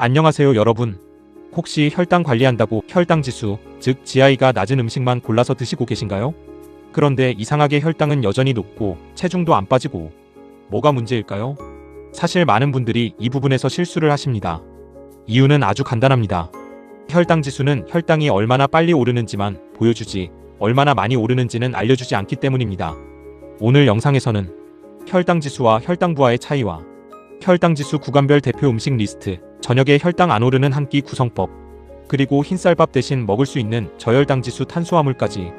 안녕하세요 여러분. 혹시 혈당 관리한다고 혈당지수, 즉 GI가 낮은 음식만 골라서 드시고 계신가요? 그런데 이상하게 혈당은 여전히 높고 체중도 안 빠지고 뭐가 문제일까요? 사실 많은 분들이 이 부분에서 실수를 하십니다. 이유는 아주 간단합니다. 혈당지수는 혈당이 얼마나 빨리 오르는지만 보여주지 얼마나 많이 오르는지는 알려주지 않기 때문입니다. 오늘 영상에서는 혈당지수와 혈당부하의 차이와 혈당지수 구간별 대표 음식 리스트, 저녁에 혈당 안 오르는 한 끼 구성법, 그리고 흰쌀밥 대신 먹을 수 있는 저혈당지수 탄수화물까지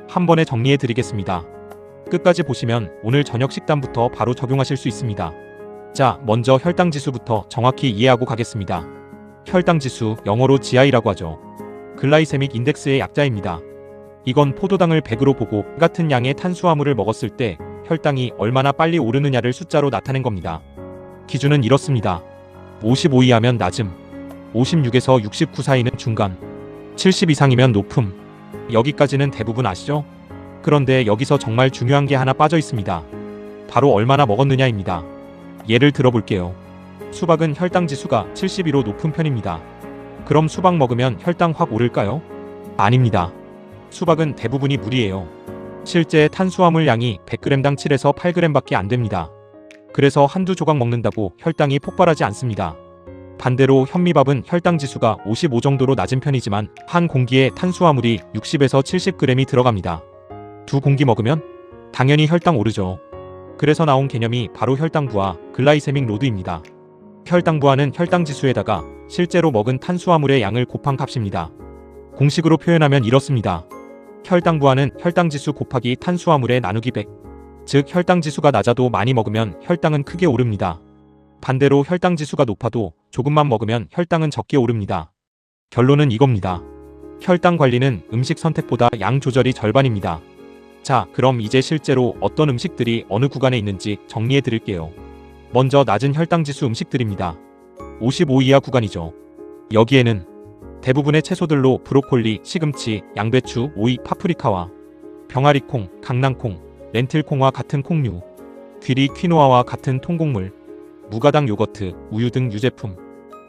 한 번에 정리해 드리겠습니다. 끝까지 보시면 오늘 저녁 식단부터 바로 적용하실 수 있습니다. 자, 먼저 혈당지수부터 정확히 이해하고 가겠습니다. 혈당지수, 영어로 GI라고 하죠. 글라이세믹 인덱스의 약자입니다. 이건 포도당을 100으로 보고 같은 양의 탄수화물을 먹었을 때 혈당이 얼마나 빨리 오르느냐를 숫자로 나타낸 겁니다. 기준은 이렇습니다. 55 이하면 낮음, 56에서 69 사이는 중간, 70 이상이면 높음. 여기까지는 대부분 아시죠? 그런데 여기서 정말 중요한 게 하나 빠져 있습니다. 바로 얼마나 먹었느냐입니다. 예를 들어볼게요. 수박은 혈당지수가 72로 높은 편입니다. 그럼 수박 먹으면 혈당 확 오를까요? 아닙니다. 수박은 대부분이 물이에요. 실제 탄수화물 양이 100g당 7에서 8g밖에 안 됩니다. 그래서 한두 조각 먹는다고 혈당이 폭발하지 않습니다. 반대로 현미밥은 혈당지수가 55 정도로 낮은 편이지만 한 공기에 탄수화물이 60에서 70g이 들어갑니다. 두 공기 먹으면 당연히 혈당 오르죠. 그래서 나온 개념이 바로 혈당부하, 글라이세믹 로드입니다. 혈당부하는 혈당지수에다가 실제로 먹은 탄수화물의 양을 곱한 값입니다. 공식으로 표현하면 이렇습니다. 혈당부하는 혈당지수 곱하기 탄수화물의 나누기 100. 즉 혈당지수가 낮아도 많이 먹으면 혈당은 크게 오릅니다. 반대로 혈당지수가 높아도 조금만 먹으면 혈당은 적게 오릅니다. 결론은 이겁니다. 혈당 관리는 음식 선택보다 양 조절이 절반입니다. 자, 그럼 이제 실제로 어떤 음식들이 어느 구간에 있는지 정리해 드릴게요. 먼저 낮은 혈당지수 음식들입니다. 55 이하 구간이죠. 여기에는 대부분의 채소들로 브로콜리, 시금치, 양배추, 오이, 파프리카와 병아리콩, 강낭콩, 렌틸콩과 같은 콩류, 귀리, 퀴노아와 같은 통곡물, 무가당 요거트, 우유 등 유제품,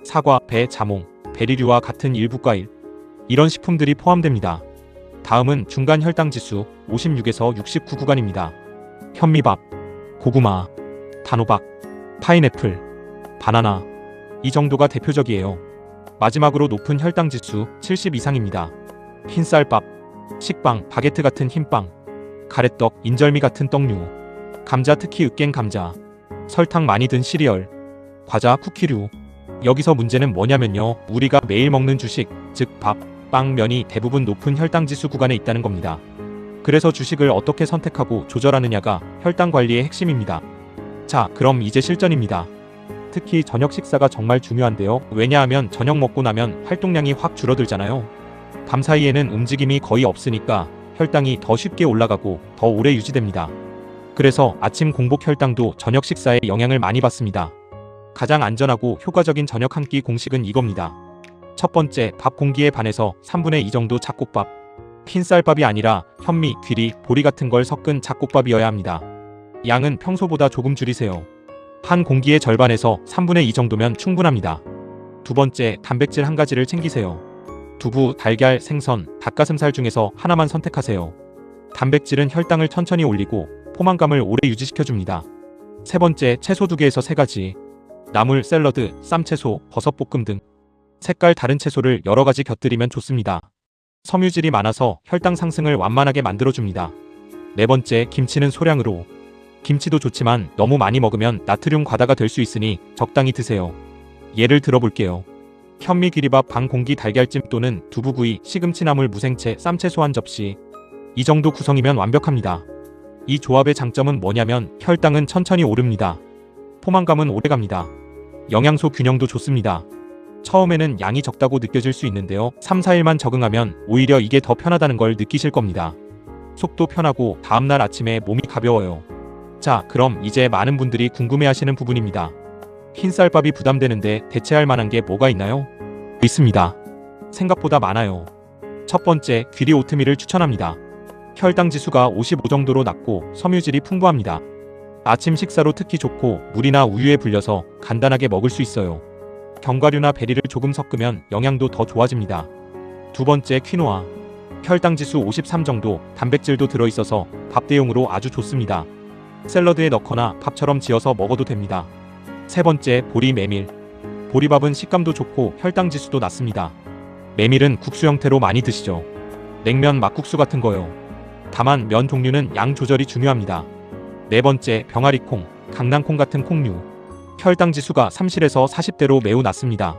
사과, 배, 자몽, 베리류와 같은 일부 과일, 이런 식품들이 포함됩니다. 다음은 중간 혈당지수 56에서 69 구간입니다. 현미밥, 고구마, 단호박, 파인애플, 바나나, 이 정도가 대표적이에요. 마지막으로 높은 혈당지수 70 이상입니다. 흰쌀밥, 식빵, 바게트 같은 흰빵, 가래떡, 인절미 같은 떡류, 감자 특히 으깬 감자, 설탕 많이 든 시리얼, 과자, 쿠키류. 여기서 문제는 뭐냐면요. 우리가 매일 먹는 주식, 즉 밥, 빵, 면이 대부분 높은 혈당지수 구간에 있다는 겁니다. 그래서 주식을 어떻게 선택하고 조절하느냐가 혈당 관리의 핵심입니다. 자, 그럼 이제 실전입니다. 특히 저녁 식사가 정말 중요한데요. 왜냐하면 저녁 먹고 나면 활동량이 확 줄어들잖아요. 밤 사이에는 움직임이 거의 없으니까 혈당이 더 쉽게 올라가고 더 오래 유지됩니다. 그래서 아침 공복 혈당도 저녁 식사에 영향을 많이 받습니다. 가장 안전하고 효과적인 저녁 한 끼 공식은 이겁니다. 첫 번째, 밥 공기에 반해서 3분의 2 정도 잡곡밥. 흰쌀밥이 아니라 현미, 귀리, 보리 같은 걸 섞은 잡곡밥이어야 합니다. 양은 평소보다 조금 줄이세요. 한 공기의 절반에서 3분의 2 정도면 충분합니다. 두 번째, 단백질 한 가지를 챙기세요. 두부, 달걀, 생선, 닭가슴살 중에서 하나만 선택하세요. 단백질은 혈당을 천천히 올리고 포만감을 오래 유지시켜줍니다. 세 번째, 채소 2개에서 3가지. 나물, 샐러드, 쌈채소, 버섯볶음 등 색깔 다른 채소를 여러 가지 곁들이면 좋습니다. 섬유질이 많아서 혈당 상승을 완만하게 만들어줍니다. 네 번째, 김치는 소량으로. 김치도 좋지만 너무 많이 먹으면 나트륨 과다가 될 수 있으니 적당히 드세요. 예를 들어볼게요. 현미 귀리밥 반 공기, 달걀찜 또는 두부구이, 시금치나물, 무생채, 쌈채소 한 접시. 이 정도 구성이면 완벽합니다. 이 조합의 장점은 뭐냐면 혈당은 천천히 오릅니다. 포만감은 오래갑니다. 영양소 균형도 좋습니다. 처음에는 양이 적다고 느껴질 수 있는데요. 3, 4일만 적응하면 오히려 이게 더 편하다는 걸 느끼실 겁니다. 속도 편하고 다음날 아침에 몸이 가벼워요. 자, 그럼 이제 많은 분들이 궁금해하시는 부분입니다. 흰쌀밥이 부담되는데 대체할 만한 게 뭐가 있나요? 있습니다. 생각보다 많아요. 첫 번째, 귀리 오트밀을 추천합니다. 혈당지수가 55 정도로 낮고 섬유질이 풍부합니다. 아침 식사로 특히 좋고 물이나 우유에 불려서 간단하게 먹을 수 있어요. 견과류나 베리를 조금 섞으면 영양도 더 좋아집니다. 두 번째, 퀴노아. 혈당지수 53 정도, 단백질도 들어있어서 밥 대용으로 아주 좋습니다. 샐러드에 넣거나 밥처럼 지어서 먹어도 됩니다. 세 번째, 보리 메밀. 보리밥은 식감도 좋고 혈당지수도 낮습니다. 메밀은 국수 형태로 많이 드시죠. 냉면, 막국수 같은 거요. 다만 면 종류는 양 조절이 중요합니다. 네 번째, 병아리콩, 강낭콩 같은 콩류. 혈당지수가 30에서 40대로 매우 낮습니다.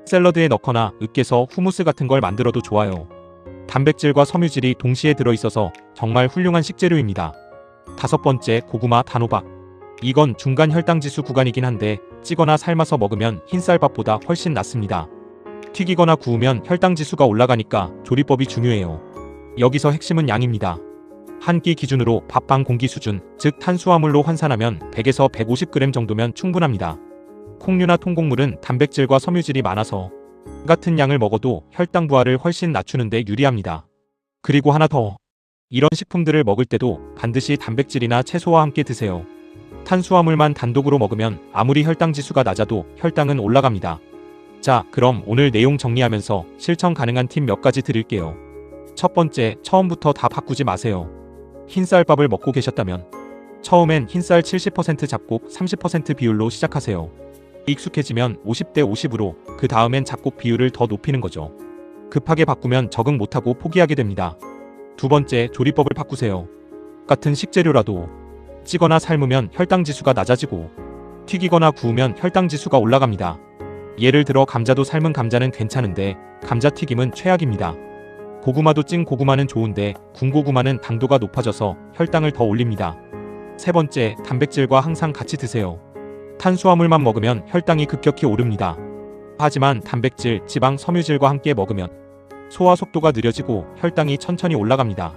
샐러드에 넣거나 으깨서 후무스 같은 걸 만들어도 좋아요. 단백질과 섬유질이 동시에 들어있어서 정말 훌륭한 식재료입니다. 다섯 번째, 고구마, 단호박. 이건 중간 혈당지수 구간이긴 한데 찌거나 삶아서 먹으면 흰쌀밥보다 훨씬 낫습니다. 튀기거나 구우면 혈당지수가 올라가니까 조리법이 중요해요. 여기서 핵심은 양입니다. 한 끼 기준으로 밥 반 공기 수준, 즉 탄수화물로 환산하면 100에서 150g 정도면 충분합니다. 콩류나 통곡물은 단백질과 섬유질이 많아서 같은 양을 먹어도 혈당 부하를 훨씬 낮추는데 유리합니다. 그리고 하나 더. 이런 식품들을 먹을 때도 반드시 단백질이나 채소와 함께 드세요. 탄수화물만 단독으로 먹으면 아무리 혈당지수가 낮아도 혈당은 올라갑니다. 자, 그럼 오늘 내용 정리하면서 실천 가능한 팁 몇 가지 드릴게요. 첫 번째, 처음부터 다 바꾸지 마세요. 흰쌀밥을 먹고 계셨다면 처음엔 흰쌀 70% 잡곡 30% 비율로 시작하세요. 익숙해지면 50대 50으로 그 다음엔 잡곡 비율을 더 높이는 거죠. 급하게 바꾸면 적응 못하고 포기하게 됩니다. 두 번째, 조리법을 바꾸세요. 같은 식재료라도 찌거나 삶으면 혈당지수가 낮아지고 튀기거나 구우면 혈당지수가 올라갑니다. 예를 들어 감자도 삶은 감자는 괜찮은데 감자튀김은 최악입니다. 고구마도 찐 고구마는 좋은데 군 고구마는 당도가 높아져서 혈당을 더 올립니다. 세 번째, 단백질과 항상 같이 드세요. 탄수화물만 먹으면 혈당이 급격히 오릅니다. 하지만 단백질, 지방, 섬유질과 함께 먹으면 소화 속도가 느려지고 혈당이 천천히 올라갑니다.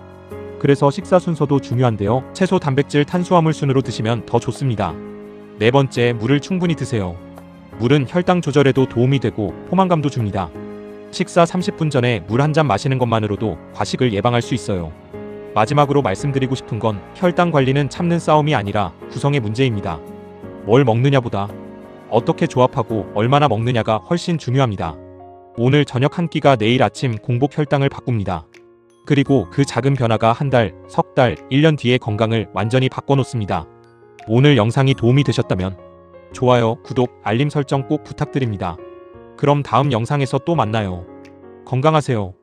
그래서 식사 순서도 중요한데요. 채소, 단백질, 탄수화물 순으로 드시면 더 좋습니다. 네 번째, 물을 충분히 드세요. 물은 혈당 조절에도 도움이 되고 포만감도 줍니다. 식사 30분 전에 물 한 잔 마시는 것만으로도 과식을 예방할 수 있어요. 마지막으로 말씀드리고 싶은 건 혈당 관리는 참는 싸움이 아니라 구성의 문제입니다. 뭘 먹느냐보다 어떻게 조합하고 얼마나 먹느냐가 훨씬 중요합니다. 오늘 저녁 한 끼가 내일 아침 공복 혈당을 바꿉니다. 그리고 그 작은 변화가 한 달, 석 달, 1년 뒤의 건강을 완전히 바꿔놓습니다. 오늘 영상이 도움이 되셨다면 좋아요, 구독, 알림 설정 꼭 부탁드립니다. 그럼 다음 영상에서 또 만나요. 건강하세요.